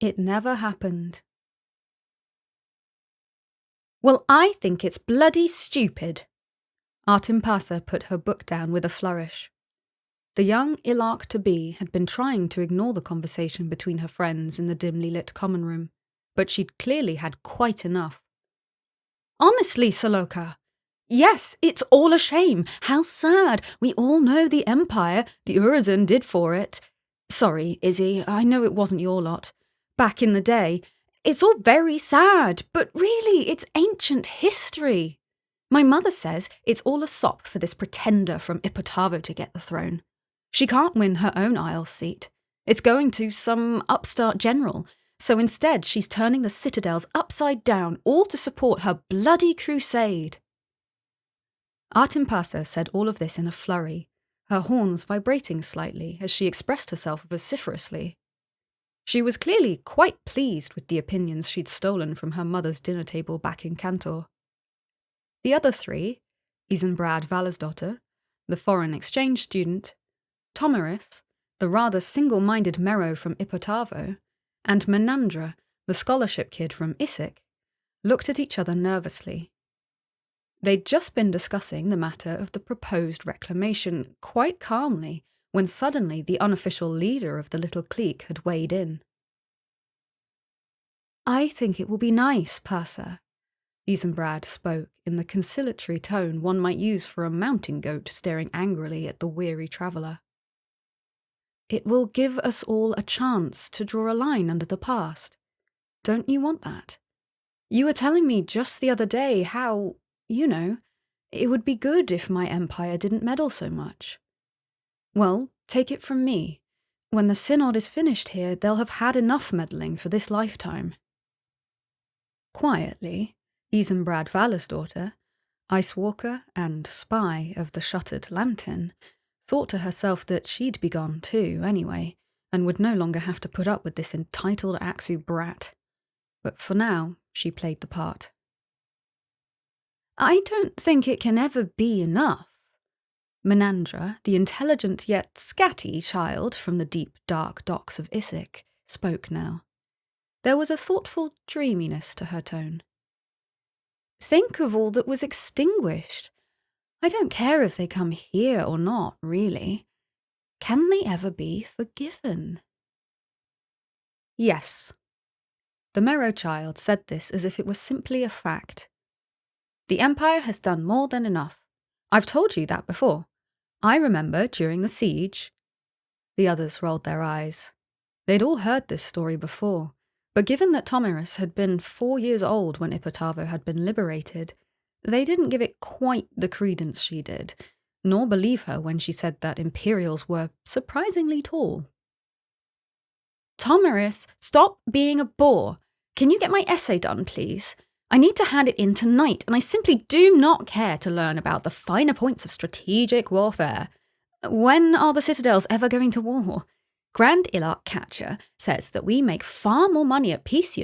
It never happened. Well, I think it's bloody stupid. Artimpasa put her book down with a flourish. The young Illark-to-be had been trying to ignore the conversation between her friends in the dimly lit common room, but she'd clearly had quite enough. Honestly, Saloka. Yes, it's all a shame. How sad. We all know the Empire, the Urizen did for it. Sorry, Izzy, I know it wasn't your lot. Back in the day, it's all very sad, but really, it's ancient history. My mother says it's all a sop for this pretender from Ipotavo to get the throne. She can't win her own Isle seat. It's going to some upstart general, so instead she's turning the citadels upside down, all to support her bloody crusade. Artimpasa said all of this in a flurry, her horns vibrating slightly as she expressed herself vociferously. She was clearly quite pleased with the opinions she'd stolen from her mother's dinner table back in Cantor. The other three, Isenbrad Valesdotter, the foreign exchange student, Tomaris, the rather single-minded Mero from Ipotavo, and Menandra, the scholarship kid from Issyk, looked at each other nervously. They'd just been discussing the matter of the proposed reclamation quite calmly when suddenly the unofficial leader of the little clique had weighed in. I think it will be nice, Pasa. Isenbrad spoke in the conciliatory tone one might use for a mountain goat staring angrily at the weary traveller. It will give us all a chance to draw a line under the past. Don't you want that? You were telling me just the other day how, it would be good if my empire didn't meddle so much. Well, take it from me. When the synod is finished here, they'll have had enough meddling for this lifetime. Quietly, Isenbrad Valesdotter, Ice Walker and spy of the Shuttered Lantern, thought to herself that she'd be gone too, anyway, and would no longer have to put up with this entitled Aksu brat. But for now, she played the part. I don't think it can ever be enough. Menandra, the intelligent yet scatty child from the deep, dark docks of Issyk, spoke now. There was a thoughtful dreaminess to her tone. Think of all that was extinguished. I don't care if they come here or not, really. Can they ever be forgiven? Yes. The Mero child said this as if it was simply a fact. The Empire has done more than enough. I've told you that before. I remember during the siege. The others rolled their eyes. They'd all heard this story before, but given that Tomaris had been 4 years old when Ipotavo had been liberated, they didn't give it quite the credence she did, nor believe her when she said that Imperials were surprisingly tall. Tomaris, stop being a bore. Can you get my essay done, please? I need to hand it in tonight, and I simply do not care to learn about the finer points of strategic warfare. When are the citadels ever going to war? Grand Illark Catcher says that we make far more money at peace,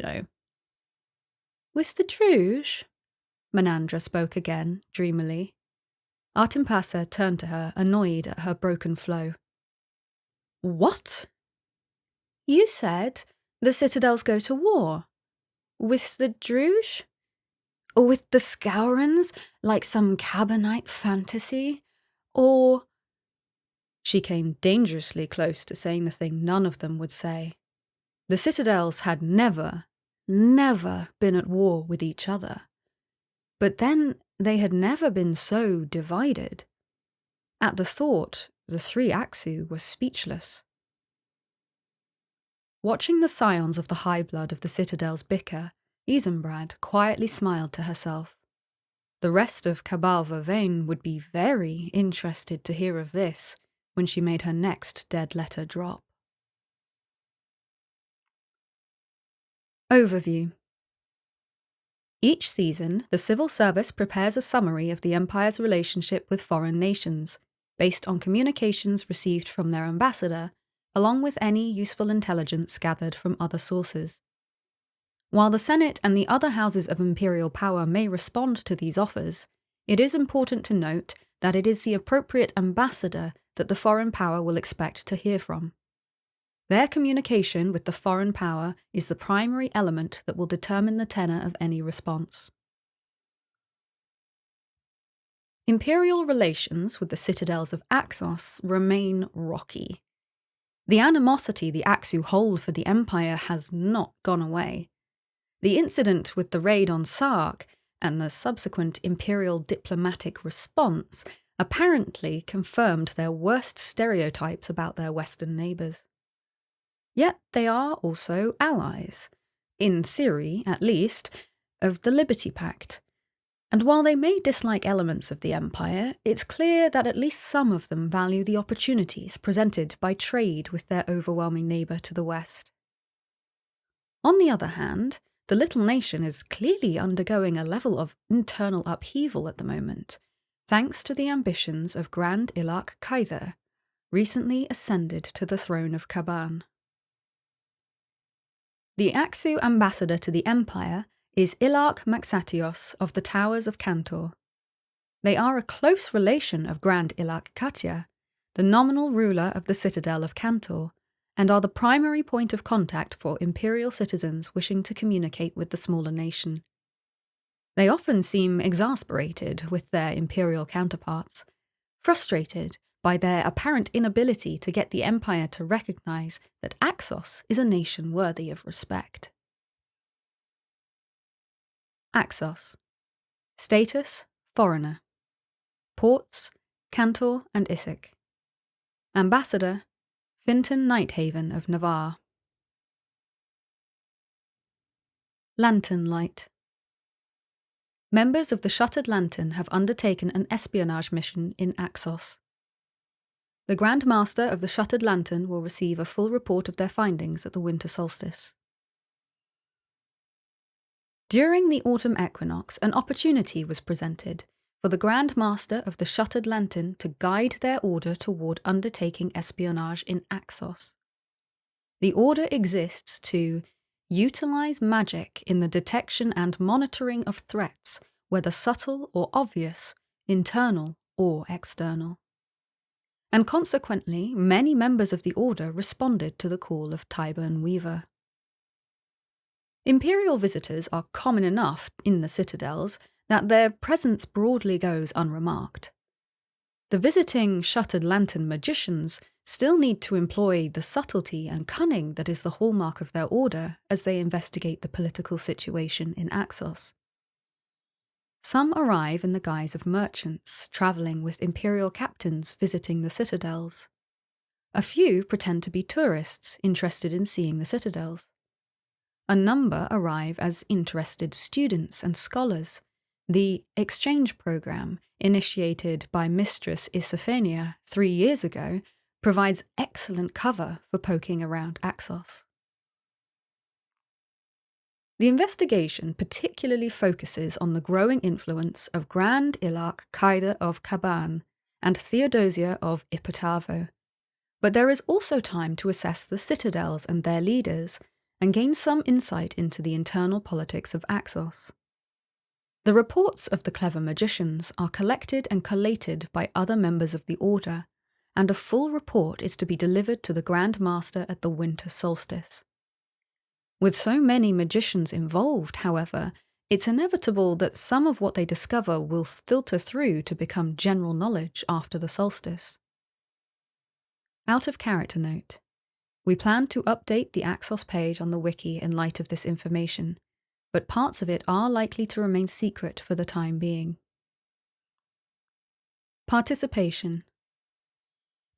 With the Druge? Menandra spoke again, dreamily. Artimpasa turned to her, annoyed at her broken flow. What? You said the citadels go to war. With the Druge? Or with the Scourins, like some Cabonite fantasy? Or... She came dangerously close to saying the thing none of them would say. The citadels had never been at war with each other. But then they had never been so divided. At the thought, the three Aksu were speechless. Watching the scions of the high blood of the citadels bicker, Isenbrad quietly smiled to herself. The rest of Cabal Vervain would be very interested to hear of this when she made her next dead letter drop. Overview. Each season, the civil service prepares a summary of the Empire's relationship with foreign nations, based on communications received from their ambassador, along with any useful intelligence gathered from other sources. While the Senate and the other houses of imperial power may respond to these offers, it is important to note that it is the appropriate ambassador that the foreign power will expect to hear from. Their communication with the foreign power is the primary element that will determine the tenor of any response. Imperial relations with the citadels of Axos remain rocky. The animosity the Axu hold for the Empire has not gone away. The incident with the raid on Sark and the subsequent Imperial diplomatic response apparently confirmed their worst stereotypes about their Western neighbours. Yet they are also allies, in theory at least, of the Liberty Pact. And while they may dislike elements of the Empire, it's clear that at least some of them value the opportunities presented by trade with their overwhelming neighbour to the west. On the other hand, the little nation is clearly undergoing a level of internal upheaval at the moment, thanks to the ambitions of Grand Ilak Kaiser, recently ascended to the throne of Kaban. The Axu ambassador to the Empire is Ilak Maxatios of the Towers of Kantor. They are a close relation of Grand Ilak Katya, the nominal ruler of the citadel of Kantor, and are the primary point of contact for imperial citizens wishing to communicate with the smaller nation. They often seem exasperated with their imperial counterparts, frustrated by their apparent inability to get the Empire to recognize that Axos is a nation worthy of respect. Axos. Status: foreigner. Ports: Kantor and Issyk. Ambassador: Finton Nighthaven of Navarre. Lantern Light. Members of the Shuttered Lantern have undertaken an espionage mission in Axos. The Grand Master of the Shuttered Lantern will receive a full report of their findings at the winter solstice. During the autumn equinox, an opportunity was presented for the Grand Master of the Shuttered Lantern to guide their order toward undertaking espionage in Axos. The order exists to utilize magic in the detection and monitoring of threats, whether subtle or obvious, internal or external. And consequently, many members of the order responded to the call of Tyburn Weaver. Imperial visitors are common enough in the citadels that their presence broadly goes unremarked. The visiting Shuttered Lantern magicians still need to employ the subtlety and cunning that is the hallmark of their order as they investigate the political situation in Axos. Some arrive in the guise of merchants, travelling with imperial captains visiting the citadels. A few pretend to be tourists interested in seeing the citadels. A number arrive as interested students and scholars. The exchange program, initiated by Mistress Isophania 3 years ago, provides excellent cover for poking around Axos. The investigation particularly focuses on the growing influence of Grand Ilak Kaiser of Kaban and Theodosia of Ipatavo, but there is also time to assess the citadels and their leaders, and gain some insight into the internal politics of Axos. The reports of the clever magicians are collected and collated by other members of the Order, and a full report is to be delivered to the Grand Master at the winter solstice. With so many magicians involved, however, it's inevitable that some of what they discover will filter through to become general knowledge after the solstice. Out of character note. We plan to update the Axos page on the wiki in light of this information, but parts of it are likely to remain secret for the time being. Participation.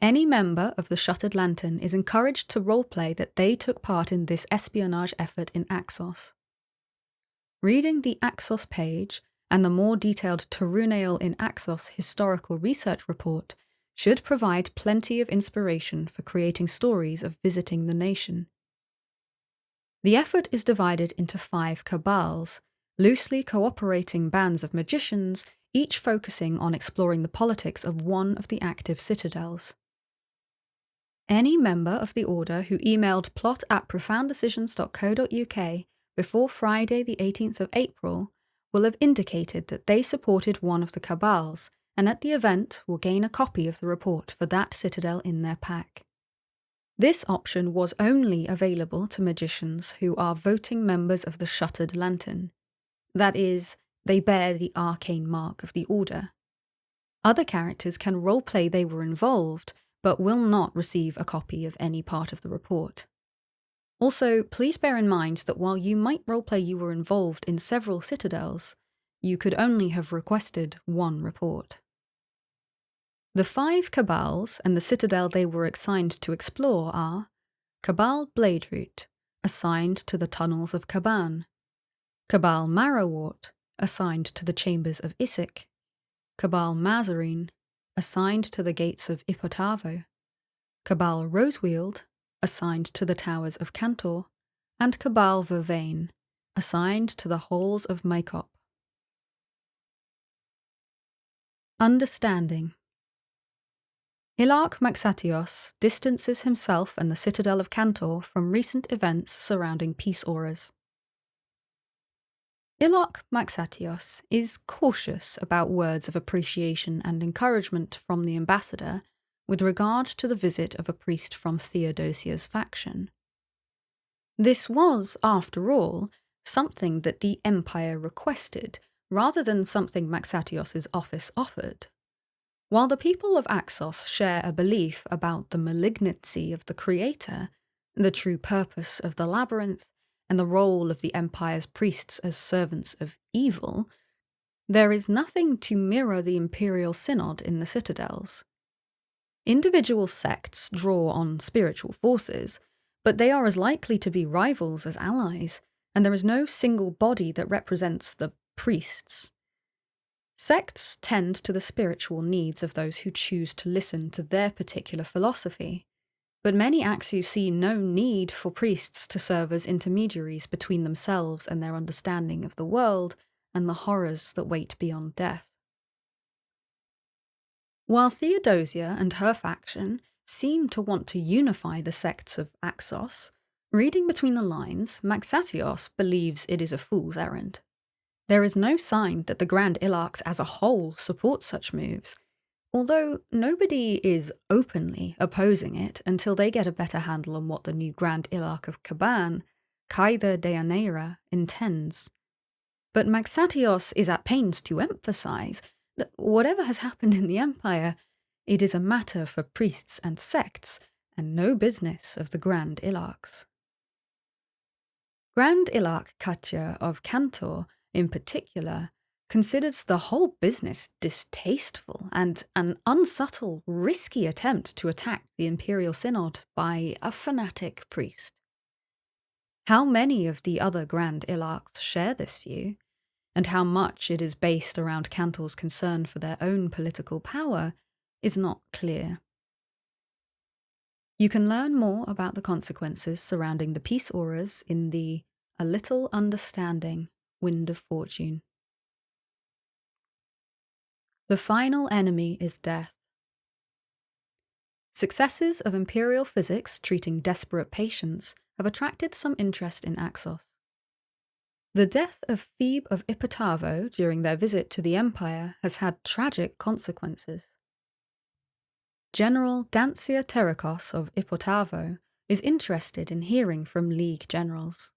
Any member of the Shuttered Lantern is encouraged to roleplay that they took part in this espionage effort in Axos. Reading the Axos page and the more detailed Tarunail in Axos historical research report should provide plenty of inspiration for creating stories of visiting the nation. The effort is divided into 5 cabals, loosely cooperating bands of magicians, each focusing on exploring the politics of one of the active citadels. Any member of the Order who emailed plot@profounddecisions.co.uk before Friday the 18th of April will have indicated that they supported one of the cabals, and at the event will gain a copy of the report for that citadel in their pack. This option was only available to magicians who are voting members of the Shuttered Lantern. That is, they bear the arcane mark of the Order. Other characters can roleplay they were involved, but will not receive a copy of any part of the report. Also, please bear in mind that while you might roleplay you were involved in several citadels, you could only have requested one report. The 5 cabals and the citadel they were assigned to explore are Cabal Bladeroot, assigned to the tunnels of Caban; Cabal Marrowwort, assigned to the chambers of Issyk; Cabal Mazarine, assigned to the gates of Ipotavo; Cabal Roseweald, assigned to the towers of Cantor; and Cabal Vervain, assigned to the halls of Maikop. Understanding. Ilark Maxatios distances himself and the Citadel of Cantor from recent events surrounding peace auras. Ilark Maxatios is cautious about words of appreciation and encouragement from the ambassador with regard to the visit of a priest from Theodosia's faction. This was, after all, something that the Empire requested, rather than something Maxatios's office offered. While the people of Axos share a belief about the malignancy of the Creator, the true purpose of the Labyrinth, and the role of the Empire's priests as servants of evil, there is nothing to mirror the Imperial Synod in the citadels. Individual sects draw on spiritual forces, but they are as likely to be rivals as allies, and there is no single body that represents the priests. Sects tend to the spiritual needs of those who choose to listen to their particular philosophy, but many Axu see no need for priests to serve as intermediaries between themselves and their understanding of the world and the horrors that wait beyond death. While Theodosia and her faction seem to want to unify the sects of Axos, reading between the lines, Maxatios believes it is a fool's errand. There is no sign that the Grand Ilarks as a whole support such moves, although nobody is openly opposing it until they get a better handle on what the new Grand Ilark of Caban, Kaida Deianira, intends. But Maxatios is at pains to emphasize that whatever has happened in the Empire, it is a matter for priests and sects, and no business of the Grand Ilarks. Grand Ilark Katya of Cantor, in particular, considers the whole business distasteful and an unsubtle, risky attempt to attack the Imperial Synod by a fanatic priest. How many of the other Grand Ilarks share this view, and how much it is based around Cantor's concern for their own political power, is not clear. You can learn more about the consequences surrounding the peace auras in the A Little Understanding Wind of Fortune. The final enemy is death. Successes of imperial physics treating desperate patients have attracted some interest in Axos. The death of Phoebe of Ipotavo during their visit to the Empire has had tragic consequences. General Dancia Terakos of Ipotavo is interested in hearing from League generals.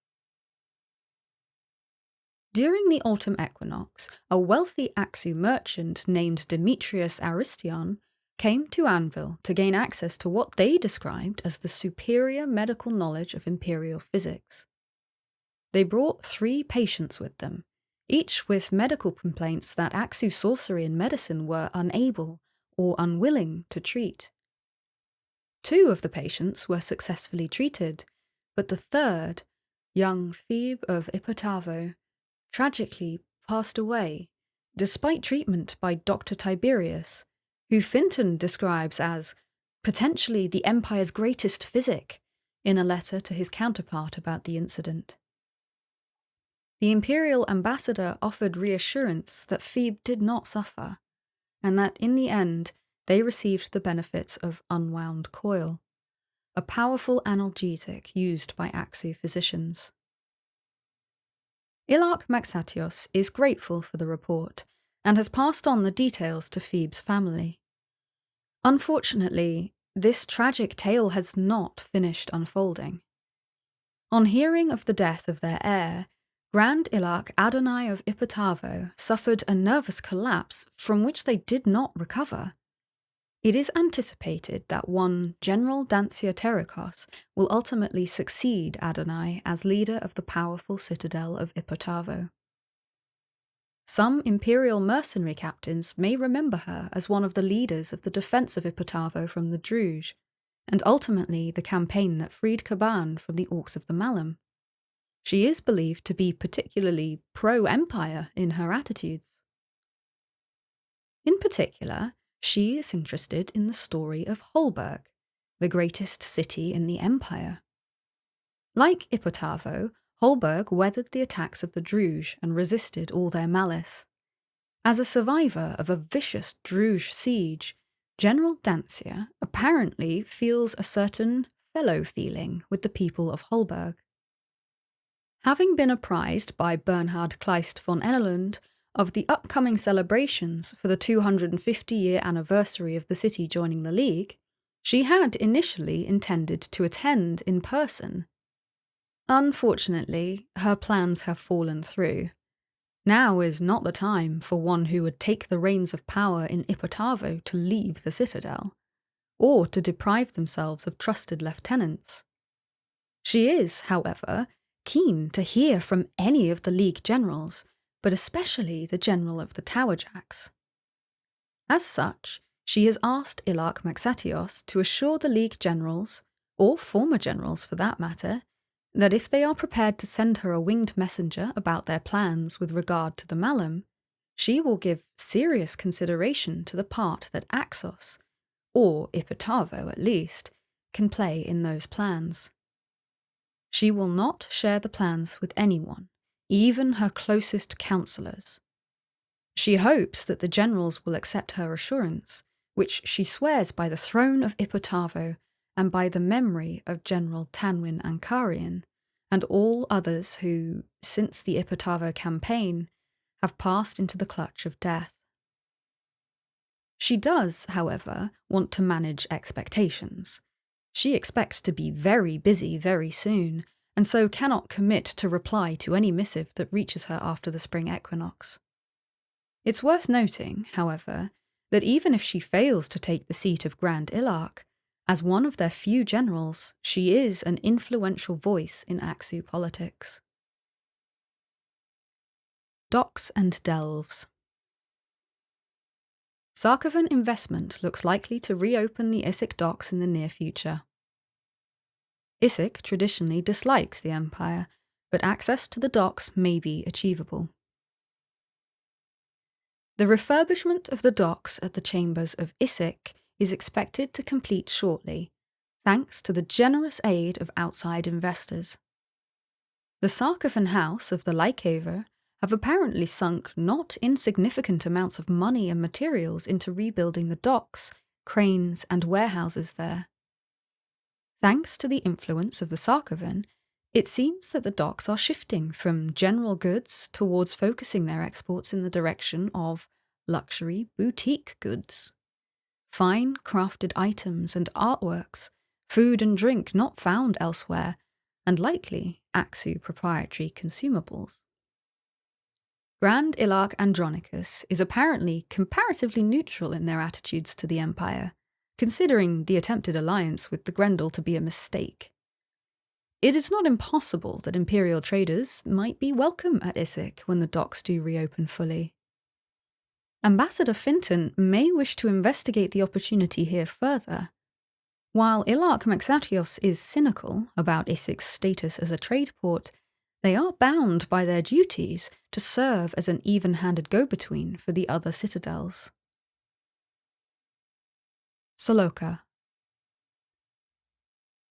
During the autumn equinox, a wealthy Axu merchant named Demetrius Aristion came to Anvil to gain access to what they described as the superior medical knowledge of imperial physics. They brought 3 patients with them, each with medical complaints that Axu sorcery and medicine were unable or unwilling to treat. 2 of the patients were successfully treated, but the third, young Phoebe of Ipotavo, tragically passed away, despite treatment by Dr. Tiberius, who Finton describes as potentially the Empire's greatest physic, in a letter to his counterpart about the incident. The Imperial ambassador offered reassurance that Phoebe did not suffer, and that in the end they received the benefits of unwound coil, a powerful analgesic used by Axu physicians. Ilark Maxatios is grateful for the report and has passed on the details to Phoebe's family. Unfortunately, this tragic tale has not finished unfolding. On hearing of the death of their heir, Grand Ilak Adonai of Ipatavo suffered a nervous collapse from which they did not recover. It is anticipated that one General Dancia Terikos will ultimately succeed Adonai as leader of the powerful citadel of Ipatavo. Some imperial mercenary captains may remember her as one of the leaders of the defence of Ipatavo from the Druge, and ultimately the campaign that freed Kaban from the Orcs of the Malum. She is believed to be particularly pro-empire in her attitudes. In particular, she is interested in the story of Holberg, the greatest city in the empire. Like Ipatavo, Holberg weathered the attacks of the Druge and resisted all their malice. As a survivor of a vicious Druge siege, General Dancia apparently feels a certain fellow feeling with the people of Holberg. Having been apprised by Bernhard Kleist von Enneland of the upcoming celebrations for the 250-year anniversary of the city joining the League, she had initially intended to attend in person. Unfortunately, her plans have fallen through. Now is not the time for one who would take the reins of power in Ipatavo to leave the citadel, or to deprive themselves of trusted lieutenants. She is, however, keen to hear from any of the League generals, but especially the general of the Towerjacks. As such, she has asked Ilak Maxatios to assure the League generals, or former generals for that matter, that if they are prepared to send her a winged messenger about their plans with regard to the Malum, she will give serious consideration to the part that Axos, or Ipatavo at least, can play in those plans. She will not share the plans with anyone, even her closest counsellors. She hopes that the generals will accept her assurance, which she swears by the throne of Ipatavo and by the memory of General Tanwin Ankarian, and all others who, since the Ipatavo campaign, have passed into the clutch of death. She does, however, want to manage expectations. She expects to be very busy very soon, and so cannot commit to reply to any missive that reaches her after the spring equinox. It's worth noting, however, that even if she fails to take the seat of Grand Ilak, as one of their few generals, she is an influential voice in Aksu politics. Docks and Delves. Sarkovan Investment looks likely to reopen the Issyk docks in the near future. Issyk traditionally dislikes the Empire, but access to the docks may be achievable. The refurbishment of the docks at the chambers of Issyk is expected to complete shortly, thanks to the generous aid of outside investors. The Sarkovan House of the Lykaver have apparently sunk not insignificant amounts of money and materials into rebuilding the docks, cranes, and warehouses there. Thanks to the influence of the Sarkovan, it seems that the docks are shifting from general goods towards focusing their exports in the direction of luxury boutique goods. Fine crafted items and artworks, food and drink not found elsewhere, and likely Aksu proprietary consumables. Grand Ilak Andronicus is apparently comparatively neutral in their attitudes to the Empire, considering the attempted alliance with the Grendel to be a mistake. It is not impossible that Imperial traders might be welcome at Issyk when the docks do reopen fully. Ambassador Finton may wish to investigate the opportunity here further. While Ilak Maxatios is cynical about Issyk's status as a trade port, they are bound by their duties to serve as an even-handed go-between for the other citadels. Saloka.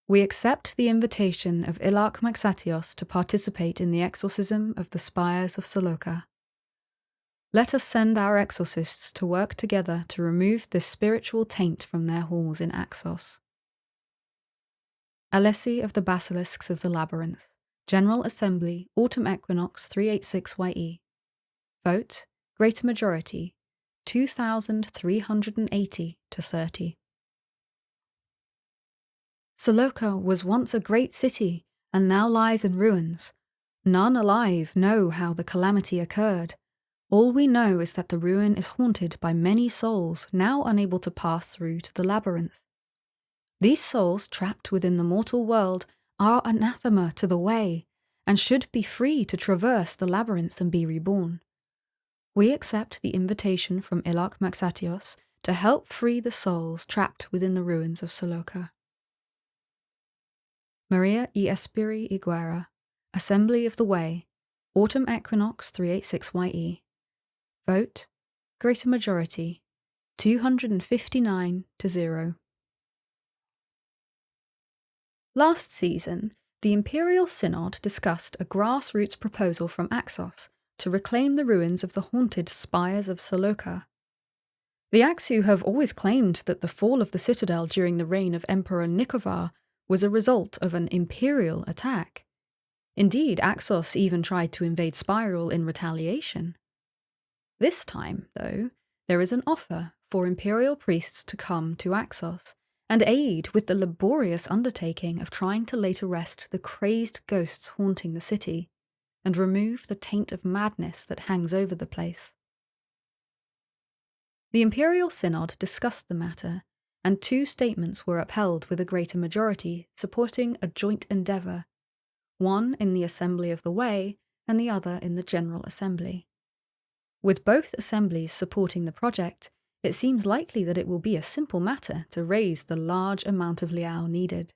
We accept the invitation of Ilak Maxatios to participate in the exorcism of the spires of Saloka. Let us send our exorcists to work together to remove this spiritual taint from their halls in Axos. Alessi of the Basilisks of the Labyrinth, General Assembly, Autumn Equinox 386YE. Vote, greater majority, 2,380 to 30. Saloka was once a great city and now lies in ruins. None alive know how the calamity occurred. All we know is that the ruin is haunted by many souls now unable to pass through to the labyrinth. These souls trapped within the mortal world are anathema to the way and should be free to traverse the labyrinth and be reborn. We accept the invitation from Ilak Maxatios to help free the souls trapped within the ruins of Saloka. Maria y Espiri Iguera, Assembly of the Way, Autumn Equinox 386YE. Vote, Greater Majority, 259 to 0. Last season, the Imperial Synod discussed a grassroots proposal from Axos to reclaim the ruins of the haunted spires of Saloka. The Axu have always claimed that the fall of the citadel during the reign of Emperor Nikovar was a result of an Imperial attack. Indeed, Axos even tried to invade Spiral in retaliation. This time, though, there is an offer for Imperial priests to come to Axos and aid with the laborious undertaking of trying to lay to rest the crazed ghosts haunting the city and remove the taint of madness that hangs over the place. The Imperial Synod discussed the matter, and 2 statements were upheld with a greater majority supporting a joint endeavour, one in the Assembly of the Way and the other in the General Assembly. With both assemblies supporting the project, it seems likely that it will be a simple matter to raise the large amount of liao needed.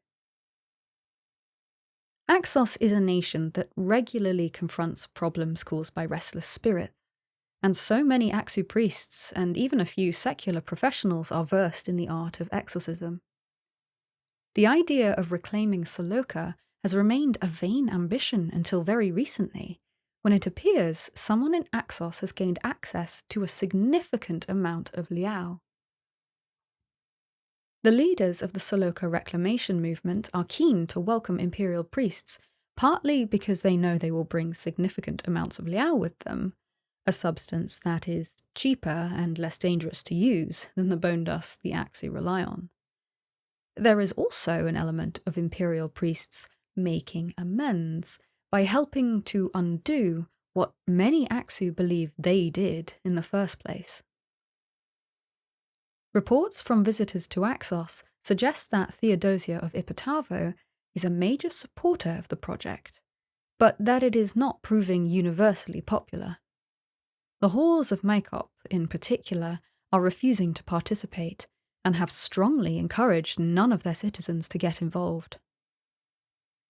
Axos is a nation that regularly confronts problems caused by restless spirits, and so many Axu priests and even a few secular professionals are versed in the art of exorcism. The idea of reclaiming Saloka has remained a vain ambition until very recently, when it appears someone in Axos has gained access to a significant amount of liao. The leaders of the Saloka reclamation movement are keen to welcome Imperial priests, partly because they know they will bring significant amounts of liao with them, a substance that is cheaper and less dangerous to use than the bone dust the Axu rely on. There is also an element of Imperial priests making amends by helping to undo what many Axu believe they did in the first place. Reports from visitors to Axos suggest that Theodosia of Ipatavo is a major supporter of the project, but that it is not proving universally popular. The Halls of Maikop, in particular, are refusing to participate and have strongly encouraged none of their citizens to get involved.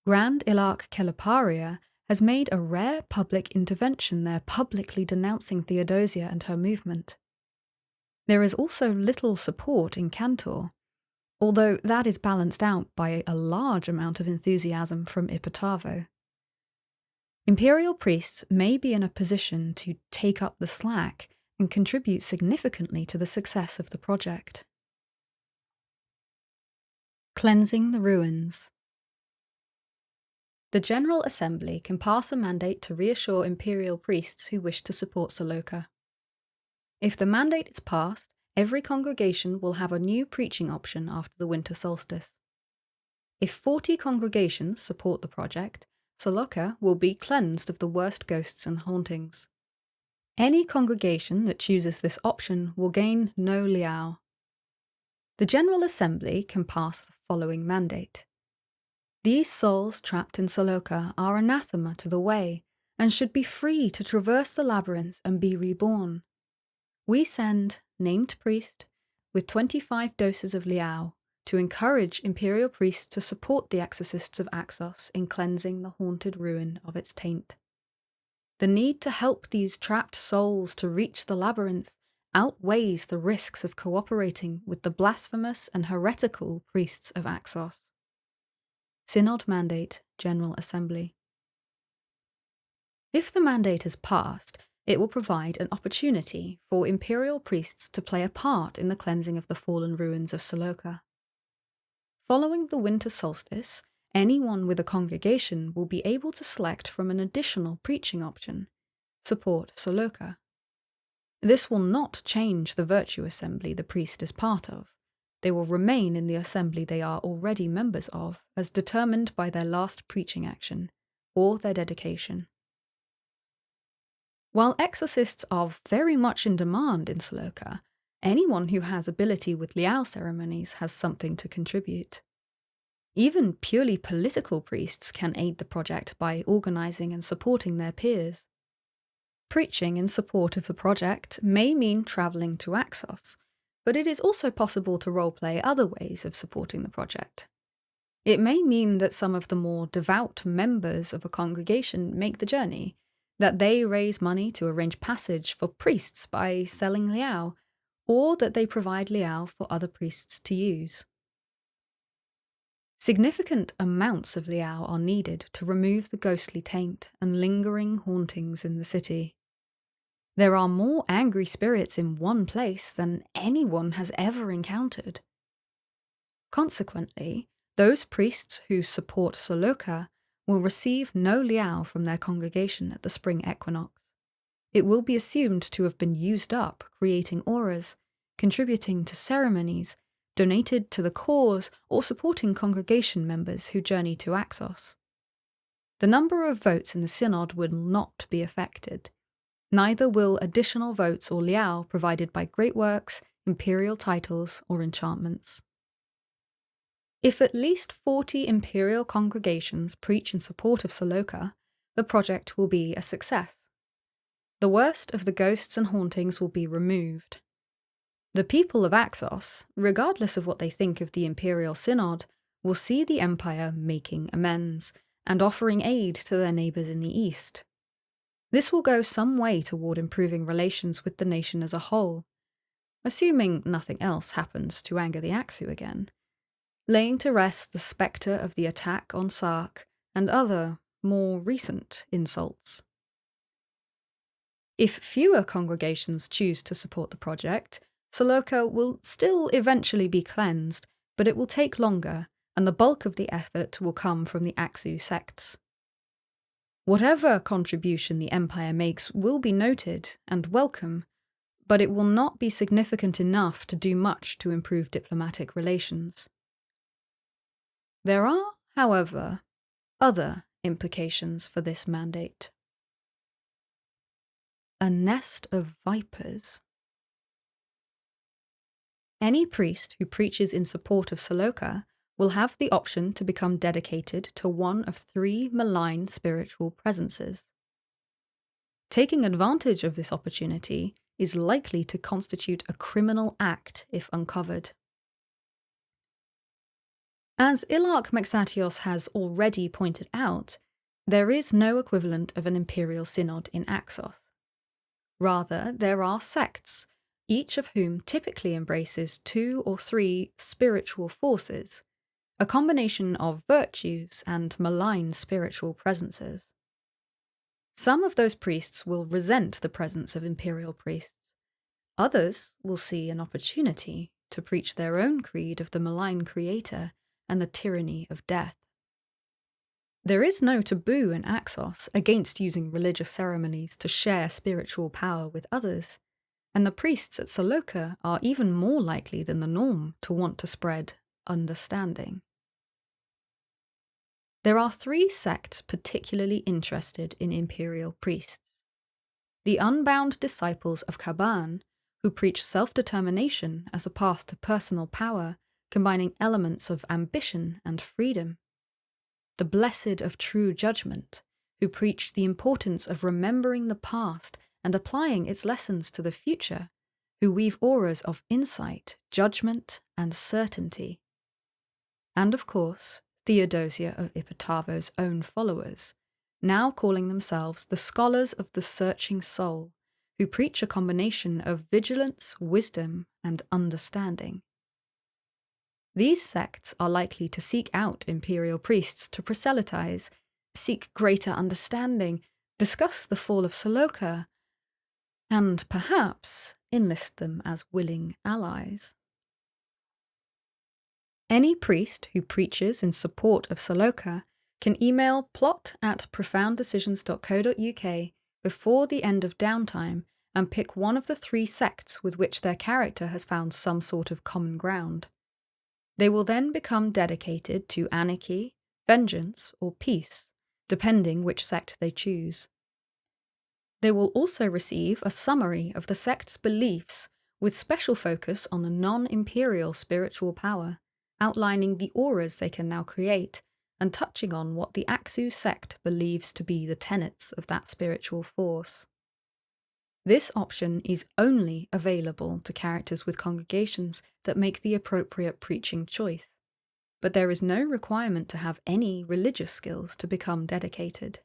Grand Ilak Kelaparia has made a rare public intervention there, publicly denouncing Theodosia and her movement. There is also little support in Cantor, although that is balanced out by a large amount of enthusiasm from Ipatavo. Imperial priests may be in a position to take up the slack and contribute significantly to the success of the project. Cleansing the ruins. The General Assembly can pass a mandate to reassure Imperial priests who wish to support Saloka. If the mandate is passed, every congregation will have a new preaching option after the winter solstice. If 40 congregations support the project, Saloka will be cleansed of the worst ghosts and hauntings. Any congregation that chooses this option will gain no liao. The General Assembly can pass the following mandate. These souls trapped in Saloka are anathema to the way, and should be free to traverse the labyrinth and be reborn. We send named priest with 25 doses of liao to encourage Imperial priests to support the exorcists of Axos in cleansing the haunted ruin of its taint. The need to help these trapped souls to reach the labyrinth outweighs the risks of cooperating with the blasphemous and heretical priests of Axos. Synod Mandate, General Assembly. If the mandate is passed, it will provide an opportunity for Imperial priests to play a part in the cleansing of the fallen ruins of Saloka. Following the winter solstice, anyone with a congregation will be able to select from an additional preaching option, support Saloka. This will not change the virtue assembly the priest is part of. they will remain in the assembly they are already members of, as determined by their last preaching action, or their dedication. While exorcists are very much in demand in Saloka, anyone who has ability with Liao ceremonies has something to contribute. Even purely political priests can aid the project by organising and supporting their peers. Preaching in support of the project may mean travelling to Axos, but it is also possible to roleplay other ways of supporting the project. It may mean that some of the more devout members of a congregation make the journey, that they raise money to arrange passage for priests by selling Liao, or that they provide Liao for other priests to use. Significant amounts of Liao are needed to remove the ghostly taint and lingering hauntings in the city. There are more angry spirits in one place than anyone has ever encountered. Consequently, those priests who support Saloka will receive no Liao from their congregation at the spring equinox. It will be assumed to have been used up creating auras, contributing to ceremonies, donated to the cause, or supporting congregation members who journey to Axos. The number of votes in the synod will not be affected. Neither will additional votes or Liao provided by great works, imperial titles, or enchantments. If at least 40 imperial congregations preach in support of Saloka, the project will be a success. The worst of the ghosts and hauntings will be removed. The people of Axos, regardless of what they think of the Imperial Synod, will see the Empire making amends and offering aid to their neighbours in the East. This will go some way toward improving relations with the nation as a whole, assuming nothing else happens to anger the Axu again, laying to rest the spectre of the attack on Sark and other, more recent insults. If fewer congregations choose to support the project, Saloka will still eventually be cleansed, but it will take longer, and the bulk of the effort will come from the Axu sects. Whatever contribution the Empire makes will be noted and welcome, but it will not be significant enough to do much to improve diplomatic relations. There are, however, other implications for this mandate. A nest of vipers. Any priest who preaches in support of Saloka will have the option to become dedicated to one of 3 malign spiritual presences. Taking advantage of this opportunity is likely to constitute a criminal act if uncovered. As Ilarch Mexatios has already pointed out, there is no equivalent of an imperial synod in Axos. Rather, there are sects, each of whom typically embraces 2 or 3 spiritual forces, a combination of virtues and malign spiritual presences. Some of those priests will resent the presence of imperial priests. Others will see an opportunity to preach their own creed of the malign creator and the tyranny of death. There is no taboo in Axos against using religious ceremonies to share spiritual power with others, and the priests at Saloka are even more likely than the norm to want to spread understanding. There are 3 sects particularly interested in imperial priests. The unbound disciples of Kaban, who preach self-determination as a path to personal power, combining elements of ambition and freedom. The blessed of true judgment, who preach the importance of remembering the past and applying its lessons to the future, who weave auras of insight, judgment, and certainty. And of course, Theodosia of Ipatavo's own followers, now calling themselves the scholars of the searching soul, who preach a combination of vigilance, wisdom, and understanding. These sects are likely to seek out imperial priests to proselytize, seek greater understanding, discuss the fall of Saloka, and perhaps enlist them as willing allies. Any priest who preaches in support of Saloka can email plot@profouндecisions.co.uk before the end of downtime and pick one of the 3 sects with which their character has found some sort of common ground. They will then become dedicated to anarchy, vengeance, or peace, depending which sect they choose. They will also receive a summary of the sect's beliefs with special focus on the non-imperial spiritual power, outlining the auras they can now create and touching on what the Aksu sect believes to be the tenets of that spiritual force. This option is only available to characters with congregations that make the appropriate preaching choice, but there is no requirement to have any religious skills to become dedicated.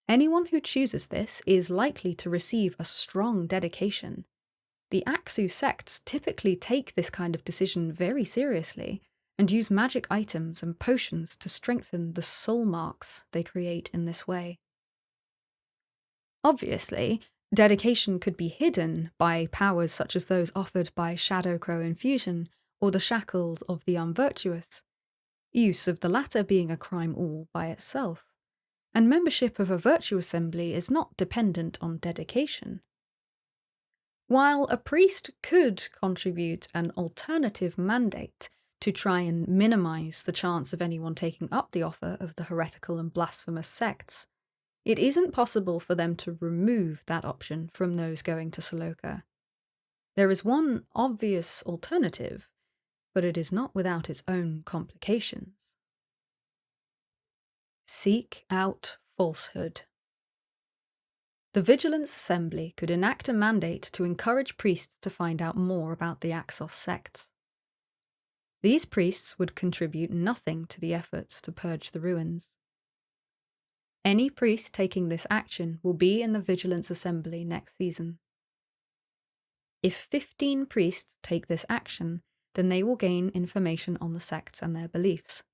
Anyone who chooses this is likely to receive a strong dedication. The Aksu sects typically take this kind of decision very seriously and use magic items and potions to strengthen the soul marks they create in this way. Obviously, dedication could be hidden by powers such as those offered by Shadow Crow Infusion or the Shackles of the Unvirtuous, use of the latter being a crime all by itself, and membership of a virtue assembly is not dependent on dedication. While a priest could contribute an alternative mandate to try and minimize the chance of anyone taking up the offer of the heretical and blasphemous sects, it isn't possible for them to remove that option from those going to Saloka. There is one obvious alternative, but it is not without its own complications. Seek out falsehood. The Vigilance Assembly could enact a mandate to encourage priests to find out more about the Axos sects. These priests would contribute nothing to the efforts to purge the ruins. Any priest taking this action will be in the Vigilance Assembly next season. If 15 priests take this action, then they will gain information on the sects and their beliefs.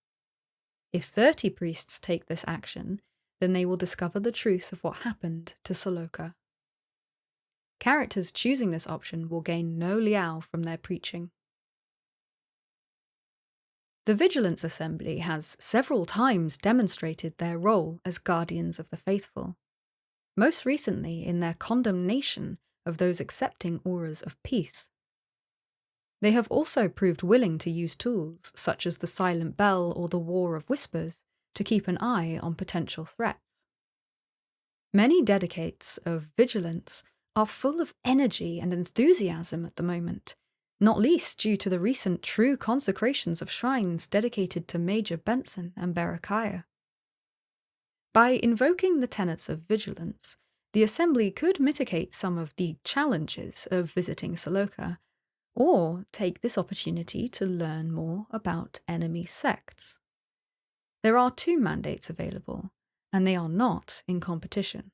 If 30 priests take this action, then they will discover the truth of what happened to Saloka. Characters choosing this option will gain no liao from their preaching. The Vigilance Assembly has several times demonstrated their role as guardians of the faithful, most recently in their condemnation of those accepting auras of peace. They have also proved willing to use tools such as the Silent Bell or the War of Whispers to keep an eye on potential threats. Many dedicates of Vigilance are full of energy and enthusiasm at the moment, not least due to the recent true consecrations of shrines dedicated to Major Benson and Berechiah. By invoking the tenets of Vigilance, the Assembly could mitigate some of the challenges of visiting Saloka, or take this opportunity to learn more about enemy sects. There are 2 mandates available, and they are not in competition.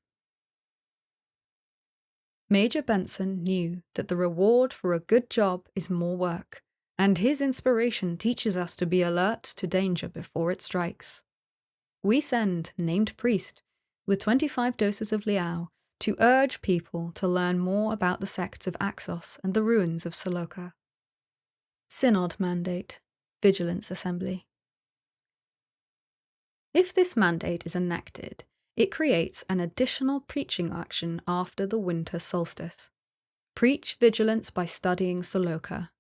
Major Benson knew that the reward for a good job is more work, and his inspiration teaches us to be alert to danger before it strikes. We send named priest with 25 doses of liao to urge people to learn more about the sects of Axos and the ruins of Saloka. Synod Mandate, Vigilance Assembly. If this mandate is enacted, it creates an additional preaching action after the winter solstice. Preach vigilance by studying Saloka.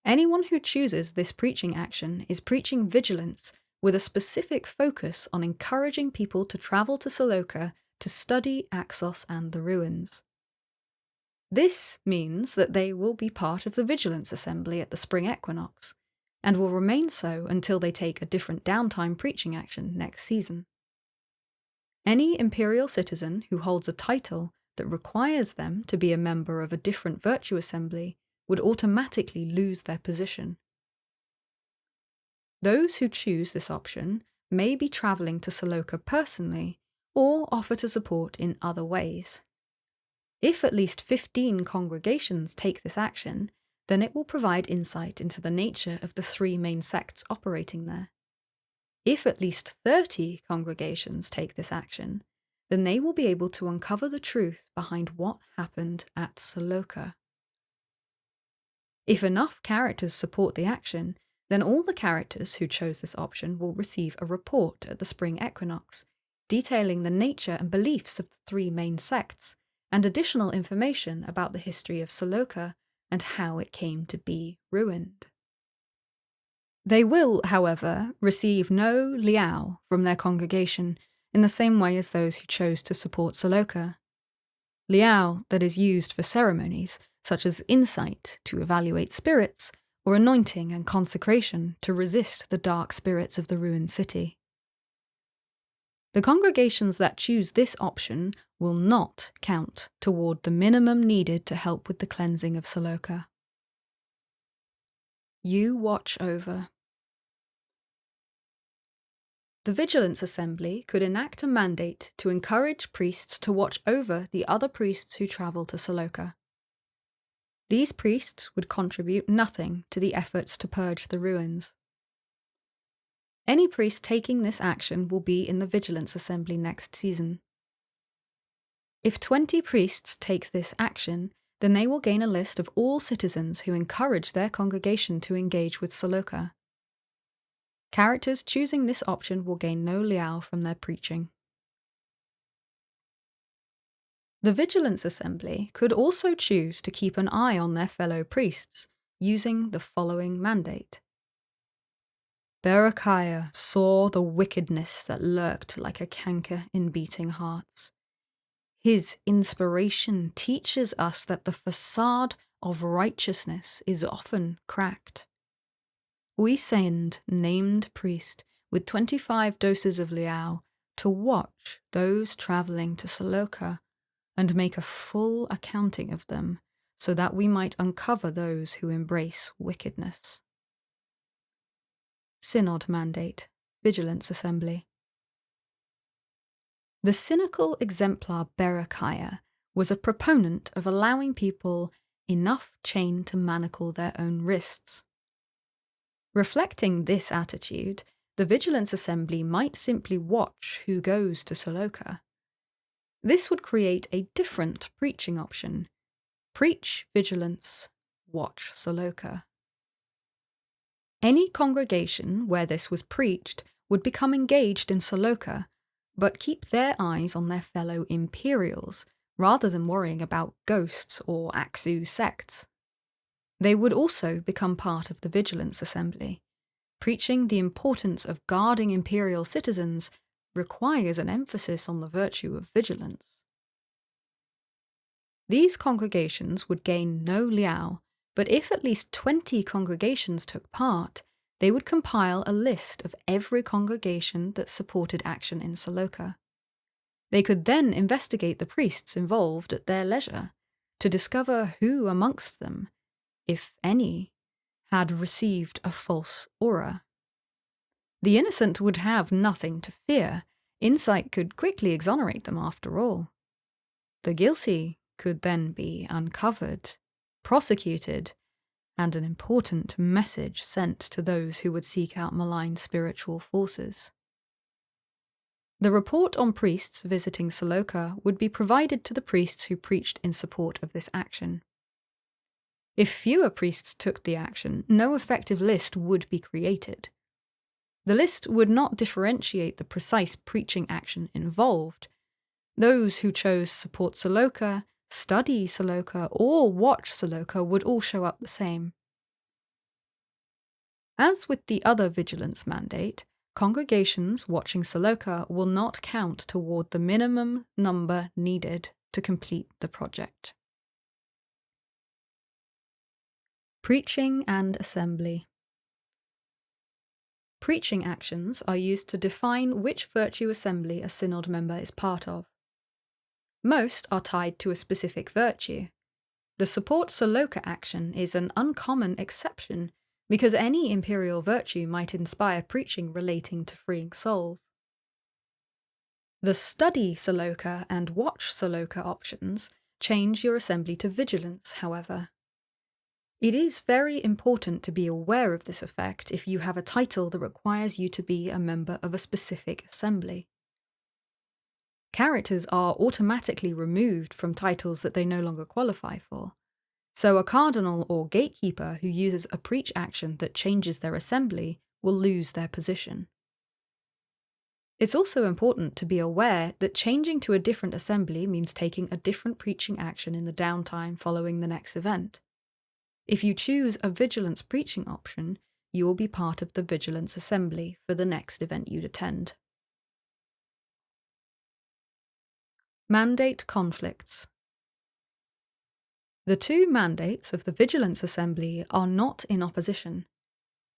Anyone who chooses this preaching action is preaching vigilance with a specific focus on encouraging people to travel to Saloka to study Axos and the ruins. This means that they will be part of the Vigilance Assembly at the spring equinox, and will remain so until they take a different downtime preaching action next season. Any Imperial citizen who holds a title that requires them to be a member of a different virtue assembly would automatically lose their position. Those who choose this option may be travelling to Saloka personally or offer to support in other ways. If at least 15 congregations take this action, then it will provide insight into the nature of the 3 main sects operating there. If at least 30 congregations take this action, then they will be able to uncover the truth behind what happened at Saloka. If enough characters support the action, then all the characters who chose this option will receive a report at the spring equinox, detailing the nature and beliefs of the 3 main sects, and additional information about the history of Saloka and how it came to be ruined. They will, however, receive no liao from their congregation in the same way as those who chose to support Saloka. Liao that is used for ceremonies, such as insight to evaluate spirits, or anointing and consecration to resist the dark spirits of the ruined city. The congregations that choose this option will not count toward the minimum needed to help with the cleansing of Saloka. You watch over. The Vigilance Assembly could enact a mandate to encourage priests to watch over the other priests who travel to Saloka. These priests would contribute nothing to the efforts to purge the ruins. Any priest taking this action will be in the Vigilance Assembly next season. If 20 priests take this action, then they will gain a list of all citizens who encourage their congregation to engage with Saloka. Characters choosing this option will gain no liao from their preaching. The Vigilance Assembly could also choose to keep an eye on their fellow priests, using the following mandate. Berechiah saw the wickedness that lurked like a canker in beating hearts. His inspiration teaches us that the facade of righteousness is often cracked. We send named priest with 25 doses of liao to watch those travelling to Saloka and make a full accounting of them so that we might uncover those who embrace wickedness. Synod Mandate, Vigilance Assembly. The cynical exemplar Berechiah was a proponent of allowing people enough chain to manacle their own wrists. Reflecting this attitude, the Vigilance Assembly might simply watch who goes to Saloka. This would create a different preaching option. Preach vigilance, watch Saloka. Any congregation where this was preached would become engaged in Saloka, but keep their eyes on their fellow Imperials, rather than worrying about ghosts or Aksu sects. They would also become part of the Vigilance Assembly. Preaching the importance of guarding Imperial citizens requires an emphasis on the virtue of vigilance. These congregations would gain no liao, but if at least 20 congregations took part, they would compile a list of every congregation that supported action in Saloka. They could then investigate the priests involved at their leisure to discover who amongst them, if any, had received a false aura. The innocent would have nothing to fear. Insight could quickly exonerate them after all. The guilty could then be uncovered, prosecuted, and an important message sent to those who would seek out malign spiritual forces. The report on priests visiting Saloka would be provided to the priests who preached in support of this action. If fewer priests took the action, no effective list would be created. The list would not differentiate the precise preaching action involved. Those who chose support Saloka, study Saloka, or watch Saloka would all show up the same. As with the other vigilance mandate, congregations watching Saloka will not count toward the minimum number needed to complete the project. Preaching and assembly. Preaching actions are used to define which virtue assembly a synod member is part of. Most are tied to a specific virtue. The support Saloka action is an uncommon exception because any imperial virtue might inspire preaching relating to freeing souls. The study Saloka and watch Saloka options change your assembly to vigilance, however. It is very important to be aware of this effect if you have a title that requires you to be a member of a specific assembly. Characters are automatically removed from titles that they no longer qualify for, so a cardinal or gatekeeper who uses a preach action that changes their assembly will lose their position. It's also important to be aware that changing to a different assembly means taking a different preaching action in the downtime following the next event. If you choose a vigilance preaching option, you will be part of the Vigilance Assembly for the next event you'd attend. Mandate conflicts. The two mandates of the Vigilance Assembly are not in opposition.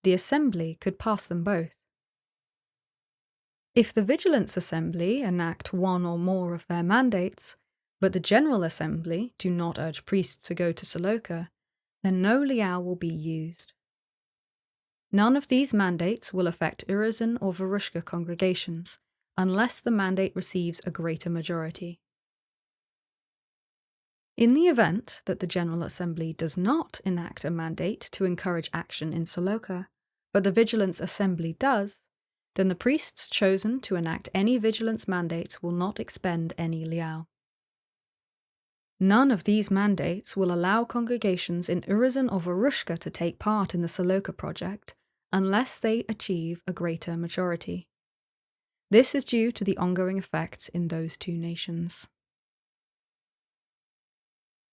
The Assembly could pass them both. If the Vigilance Assembly enact one or more of their mandates, but the General Assembly do not urge priests to go to Saloka, then no liao will be used. None of these mandates will affect Urizen or Varushka congregations, unless the mandate receives a greater majority. In the event that the General Assembly does not enact a mandate to encourage action in Saloka, but the Vigilance Assembly does, then the priests chosen to enact any vigilance mandates will not expend any liao. None of these mandates will allow congregations in Urizen or Varushka to take part in the Saloka project unless they achieve a greater majority. This is due to the ongoing effects in those two nations.